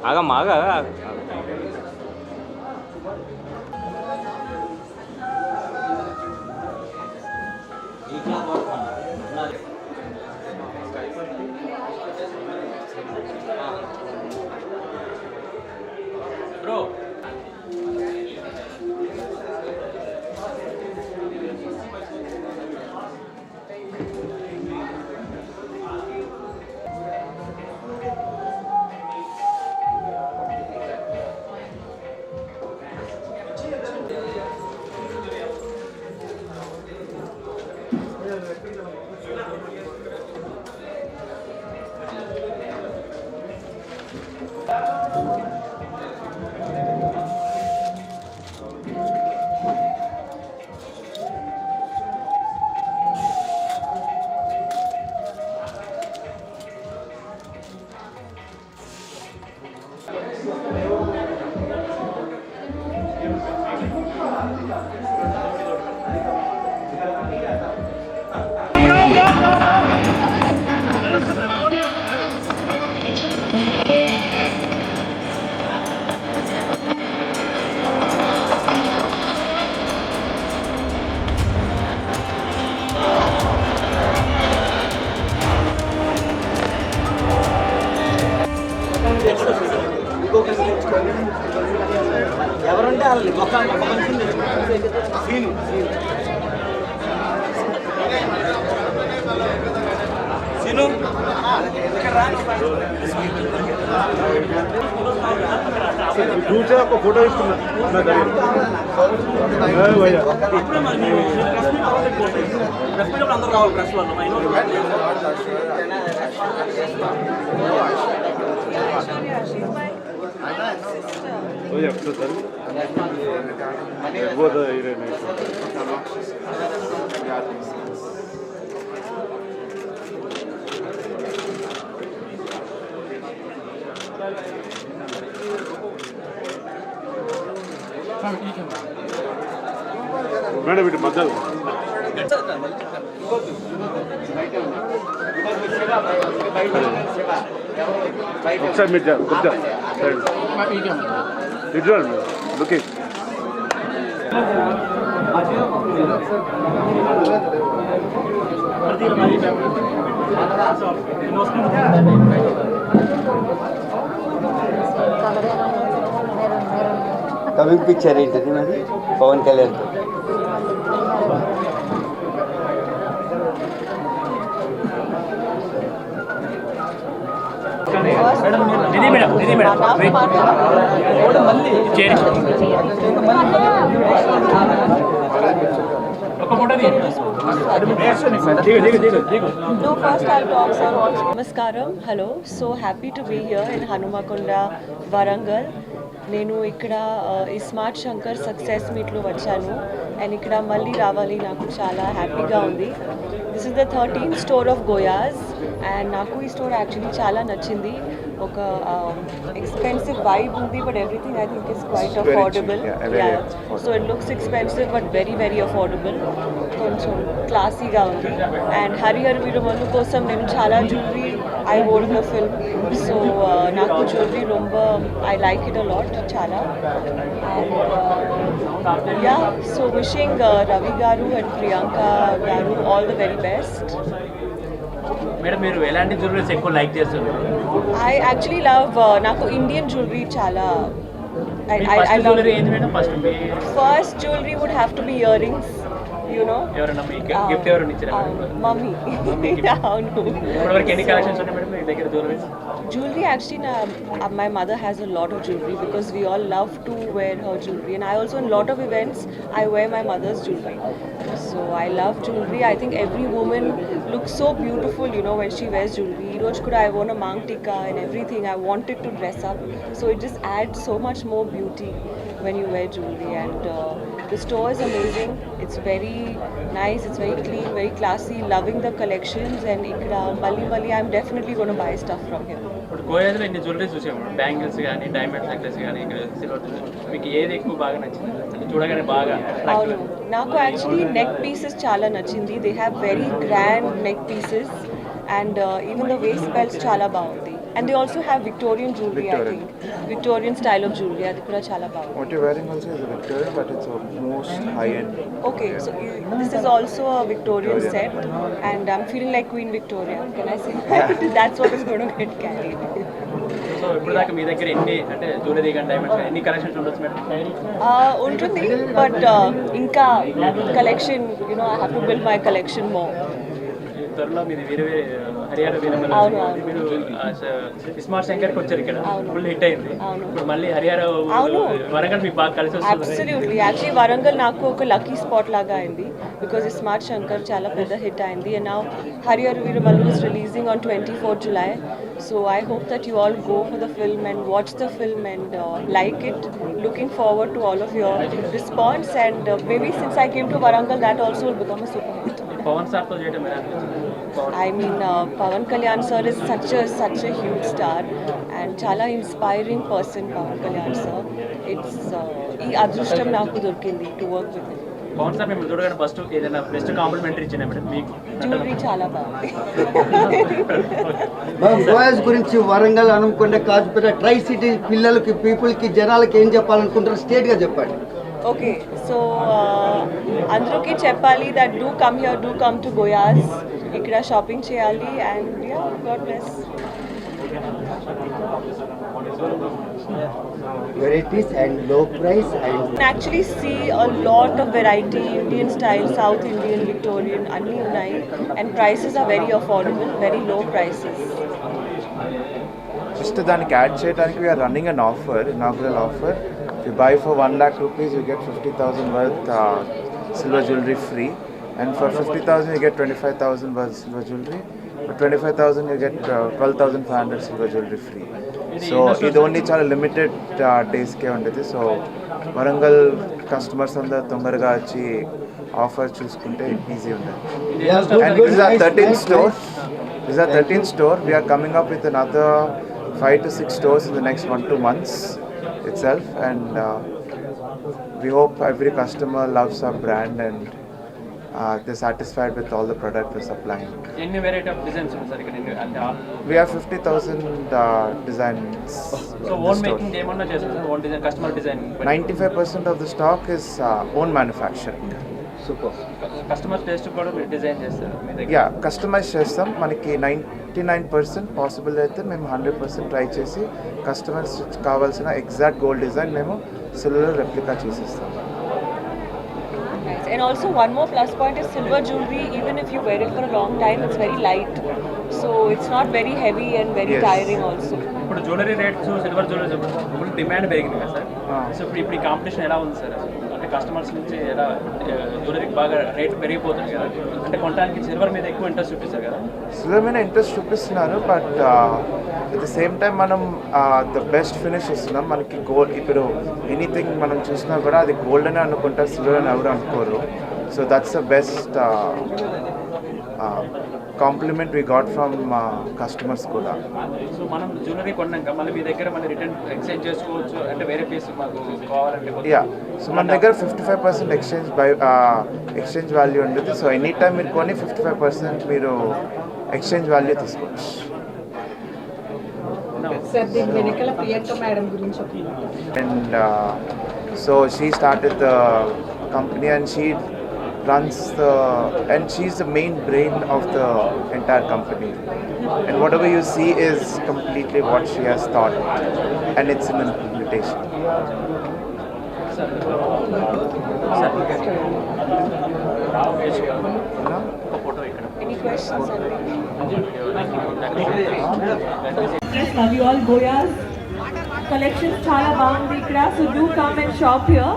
ఆగమ్మ ఆగా bro ఎవరుంటే వాళ్ళు ఒక సీను दूसरा आपको फोटो इसमें మేడం ఇటు మధ్యలో ఒకసారి మీరు కొంచెం ఇటు చూడండి లుకింగ్ కమింగ్ పిక్చర్ ఏంటిది మరి Pawan Kalyan Namaskaram. Hello. So happy to be here in Hanumakonda, Warangal. నేను ఇక్కడ ఈ స్మార్ట్ శంకర్ సక్సెస్ మీట్లో వచ్చాను అండ్ ఇక్కడ మళ్ళీ రావాలి నాకు చాలా హ్యాపీగా ఉంది. This is the 13th store of గోయాస్ and నాకు ఈ స్టోర్ యాక్చువల్లీ చాలా నచ్చింది. ఒక ఎక్స్పెన్సివ్ వైబ్ ఉంది but everything I think is quite affordable. So it looks expensive but very very affordable. కొంచెం క్లాసీగా ఉంది అండ్ హరిహర వీరమల్లు కోసం నేను చాలా jewellery I wore the film, so నాకు jewellery రొంబ I like it a lot చాలా and yeah, so wishing Ravi garu and Priyanka garu all the very best. Madam మీరు ఎలాంటి జ్యువెలరీస్ ఎక్కువ లైక్ చేస్తారు? I actually love నాకు Indian jewellery చాలా I love first jewelry would have to be earrings. You know, gift ఎవరు ఇచ్చారు? Mummy. ఎన్ని collections ఉన్నాయి మేడం మీ దగ్గర jewelleries? Jewelry actually my mother has a lot of jewelry because we all love to wear her jewelry and I also in lot of events I wear my mother's jewelry. So I love jewelry. I think every woman looks so beautiful, you know, when she wears jewelry. Roj kuda I wore a mang tikka and everything. I wanted to dress up. So it just adds so much more beauty when you wear jewelry and the store is amazing. It's very nice, it's very clean, very classy, loving the collections, and ikkada malli I'm definitely going to buy stuff from here. ఇప్పుడు గోయాలో ఇన్ని jewelleries చూసాము, bangles కానీ diamond necklace కానీ ఇక్కడ silver మీకు ఏది ఎక్కువ బాగా నచ్చింది అంటే చూడగానే బాగా అవును, నాకు యాక్చువల్లీ నెక్ పీసెస్ చాలా నచ్చింది. They have very grand neck pieces and even the waste belts చాలా బాగుంది. And they also have Victorian jewellery, I think Victorian style of jewellery, అది కూడా చాలా బాగుంది. What you're wearing also is a Victorian, but it's a most high-end. Okay, so this is also a Victorian set, and I'm feeling like Queen Victoria. Can I say that? That's what is going to get carried. So ఇప్పుడు దాకా మీ దగ్గర ఎన్ని అంటే jewellery కానీ diamonds కానీ ఎన్ని collections ఉండొచ్చు madam? ఉంటుంది, బట్ ఇంకా collection, I have to build my collection more. త్వరలో మీది వేరే హరియానా వీరమల్లి అవును. మీరు స్మార్ట్ శంకర్కి వచ్చారు, ఇక్కడ అవును. ఫుల్ హిట్ అయింది. అవును. ఇప్పుడు మళ్ళీ హరియానా అవును. వరంగల్ మీకు బాగా కలిసి వస్తుంది. అబ్సల్యూట్లీ, యాక్చువల్లీ వరంగల్ నాకు ఒక లక్కీ స్పాట్ లాగా అయింది, బికాజ్ ఈ స్మార్ట్ శంకర్ చాలా పెద్ద హిట్ అయింది. And now Harihara Veeramallu is releasing on 24th July. So I hope that you all go for the film and watch the film and like it. Looking forward to all of your response, and maybe since I came to Warangal, that also will become a super hit. Pavan సార్తో చేయడం ఎలా అనిపించింది? I mean, Pawan Kalyan sir is such a huge star and chala inspiring person. Pawan Kalyan sir, it's ee adrushtam naaku dorkindi to work with him. Pavan sir మిమ్మల్ని చూడగానే first ఏదైనా best complimentary ఇచ్చిన madam మీకు? Jewelry chala bagundi. గోయాస్ గురించి వరంగల్ అనుకుంటే Kazipet try city పిల్లలకి పీపుల్కి జనాలకి ఏం చెప్పాలనుకుంటారు స్టేట్గా చెప్పండి. Okay, so అందరికి చెప్పాలి that do come here, do come to Goyas. ఇక్కడ షాపింగ్ చేయాలి, and yeah, God bless. Varieties and low price and You can actually see a lot of variety, Indian style, South Indian, Victorian, అన్నీ ఉన్నాయి, and prices are very affordable, very low prices. Just దానికి add చేయడానికి we are running an offer, inaugural offer. If you buy for 1 lakh rupees, you get 50,000 worth silver jewelry free, and for 50,000 you get 25,000 worth silver jewelry. For 25,000 you get 12,500 silver jewelry free. So ఇది only చాలా limited డేస్కే ఉంటుంది. So Warangal customers అందరూ తొందరగా వచ్చి offer చూసుకుంటే easy ఉంటుంది. And these are 13 stores. These are 13 stores. We are coming up with another 5 to 6 stores in the next 1-2 months itself, and we hope every customer loves our brand and they're satisfied with all the product we're supplying. ఎన్ని variety of designs ఉన్నాయి sir ఇక్కడ? అంటే We have 50,000 designs. So own making ఏమన్నా చేస్తారు? Own design, customer design? 95% of the stock is own manufacturing. Super. Customer taste కూడా మీరు design చేస్తారు మీ దగ్గర? యా, కస్టమైజ్ చేస్తాం. మనకి 99% పాసిబుల్ అయితే మేము 100% ట్రై చేసి కస్టమర్స్ కావాల్సిన ఎగ్జాక్ట్ గోల్డ్ డిజైన్ మేము సిల్వర్ రెప్లికా చేసిస్తాం. Nice. And also one more plus point is silver jewelry, even if you wear it for a long time, it's very light. So it's not very heavy and very Yes. tiring also. ఇప్పుడు jewellery rates, silver jewellery full demand పెరిగింది కదా sir? So ఇప్పుడు ఈ competition ఎలా ఉంది sir? అంటే customers నుంచి ఎలా జ్యువెలరీకి బాగా రేట్ పెరిగిపోతుంది కదా, అంటే కొనడానికి సిల్వర్ మీద ఎక్కువ ఇంట్రెస్ట్ చూపిస్తారు కదా? సిల్వర్ మీద ఇంట్రెస్ట్ చూపిస్తున్నారు, but at the same time మనం ద బెస్ట్ ఫినిష్ ఇస్తున్నాం. మనకి గోల్డ్ ఇప్పుడు ఎనీథింగ్ మనం చూసినా కూడా అది గోల్డ్ అనే అనుకుంటారు, సిల్వర్ అని ఎవరు అనుకోరు. So that's the best compliment we got from customers కూడా. సో మనం జ్యువెలరీ కొన్నాక మళ్ళీ మీ దగ్గర మళ్ళీ రిటర్న్ ఎక్స్చేంజ్ చేసుకోవచ్చు, అంటే వేరే పీస్ మాకు కావాలంటే? యా, సో మన దగ్గర 55% ఎక్స్చేంజ్ వాల్యూ ఉంటుంది. సో ఎనీ టైం మీరు కొని 55% మీరు ఎక్స్చేంజ్ వాల్యూ తీసుకోవచ్చు. సార్ దీని వెనకాల ప్రియాంక మేడం గురించి And so she started the company, and she runs and she's the main brain of the entire company, and whatever you see is completely what she has thought, and it's an implementation. Any questions? Yes, love you all. Goyas collections chala baagundi ikkada, so do come and shop here.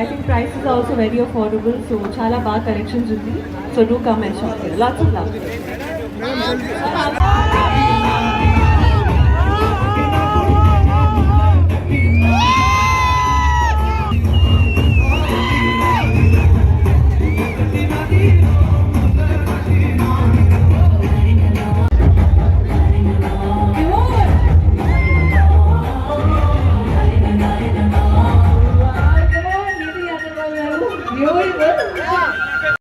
I think price is also very affordable, so chala baa collections undi, so do come and shop here. Lots of love.